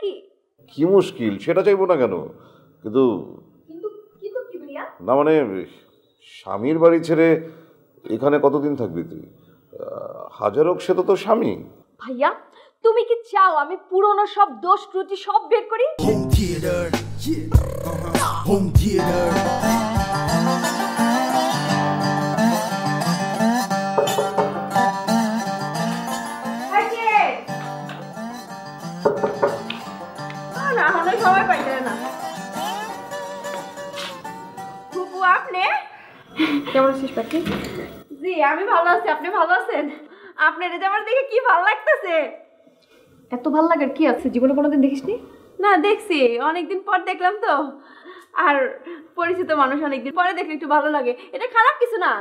নাকি? কি মুশকিল সেটা চাইবো না কেন, কিন্তু কিন্তু কিন্তু কি ভাইয়া? না মানে স্বামীর বাড়ি ছেড়ে এখানে কতদিন থাকবি তুই? হাজার হোক সে তো তোর স্বামী। ভাইয়া তুমি কি চাও আমি পুরনো সব দোষ ত্রুটি সব বের করি? Home theater, yeah. Home theater. সময় পাইলে না। বুবু আপনি কেমন আছিস পাখি? জি আমি ভালো আছি, আপনি ভালো আছেন? আপনার এটা আমার দেখে কি ভালো লাগতেছে। এত ভালো লাগার কি আছে, জীবনে কোনোদিন দেখিসনি? না দেখছি, অনেকদিন পর দেখলাম তো। আর পরিচিত মানুষ অনেকদিন পরে দেখলে একটু ভালো লাগে, এটা খারাপ কিছু না।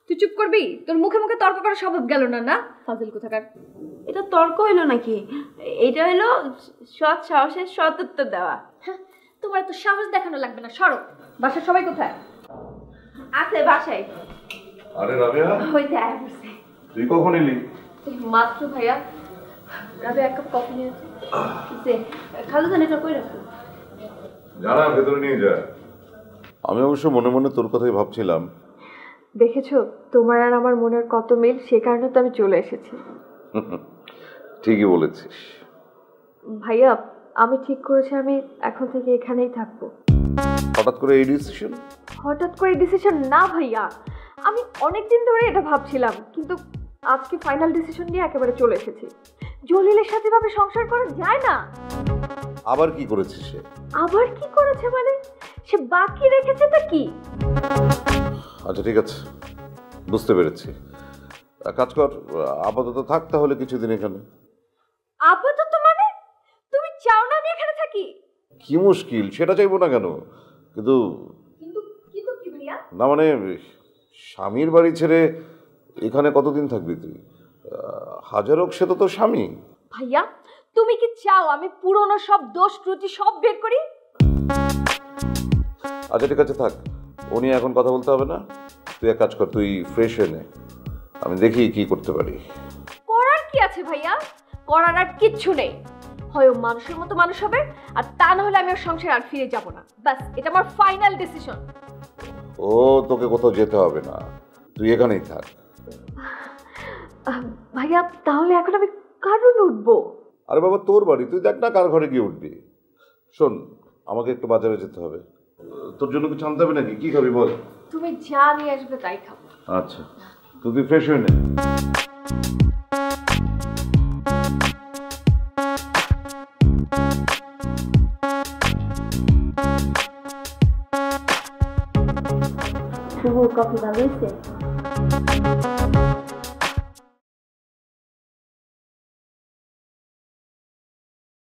তুই চুপ করবি, তোর মুখে মুখে তর্ক করার স্বভাব গেল না। না ফাজিল কোথাকার। এটা তর্ক হইলো নাকি? এটা হইলো সৎ সাহসের সৎ উত্তর দেওয়া। তোমার তো সাহস দেখানো লাগবে না, সরো। বাসার সবাই কোথায় আছে? বাসায়। আরে রাবেয়া হইতে আয় বসে। তুই কখন এলি? মাত্র ভাইয়া। রাবেয়া এক কাপ কফি নিয়ে আসো। যে খালু জান এটা কই রাখো? জানা ভেতরে নিয়ে যা। আমি অবশ্য মনে মনে তোর কথাই ভাবছিলাম। দেখেছো তোমার আর আমার মনের কত মিল, সে কারণে তো আমি চলে এসেছি। ঠিকই বলেছিস ভাইয়া, আমি ঠিক করেছি আমি এখন থেকে এখানেই থাকবো। হঠাৎ করে এই ডিসিশন? হঠাৎ করে ডিসিশন না ভাইয়া, আমি অনেকদিন ধরে এটা ভাবছিলাম, কিন্তু আজকে ফাইনাল ডিসিশন নিয়ে একেবারে চলে এসেছি। জলিলের সাথে ভাবে সংসার করা যায় না। আবার কি করেছে সে? আবার কি করেছে মানে? সে বাকি রেখেছে তা কি? আচ্ছা ঠিক আছে, বুঝতে পেরেছি। কাজ কর, আপাতত থাক তাহলে কিছুদিন এখানে। আপাতত মানে? তুমি চাও না আমি এখানে থাকি? কি মুশকিল সেটা চাইবো না কেন, কিন্তু কিন্তু কিন্তু কি ভাইয়া? না মানে স্বামীর বাড়ি ছেড়ে এখানে কতদিন থাকবি তুই? হাজার হোক সে তো তোর স্বামী। ভাইয়া তুমি কি চাও আমি পুরনো সব দোষ ত্রুটি সব বের করি? আচ্ছা ঠিক আছে থাক, ও নিয়ে এখন কথা বলতে হবে না। তুই এক কাজ কর, তুই ফ্রেশ হয়ে নে, আমি দেখি কি করতে পারি। করার কি আছে ভাইয়া? করার আর কিচ্ছু নেই। হয় ও মানুষের মতো মানুষ হবে, আর তা না হলে আমি ওর সংসারে আর ফিরে যাব না। বাস এটা আমার ফাইনাল ডিসিশন। ও তোকে কোথাও যেতে হবে না, তুই এখানেই থাক। ভাইয়া তাহলে এখন আমি কার রুমে উঠবো? আরে বাবা তোর বাড়ি, তুই দেখ না কার ঘরে গিয়ে উঠবি। শোন, আমাকে একটু বাজারে যেতে হবে, তোর জন্য কিছু আনতে হবে নাকি? কি খাবি বল? তুমি যা নিয়ে আসবে তাই খাবো। আচ্ছা তুই ফ্রেশ হয়ে নে। শুভ কফি ভালো হয়েছে?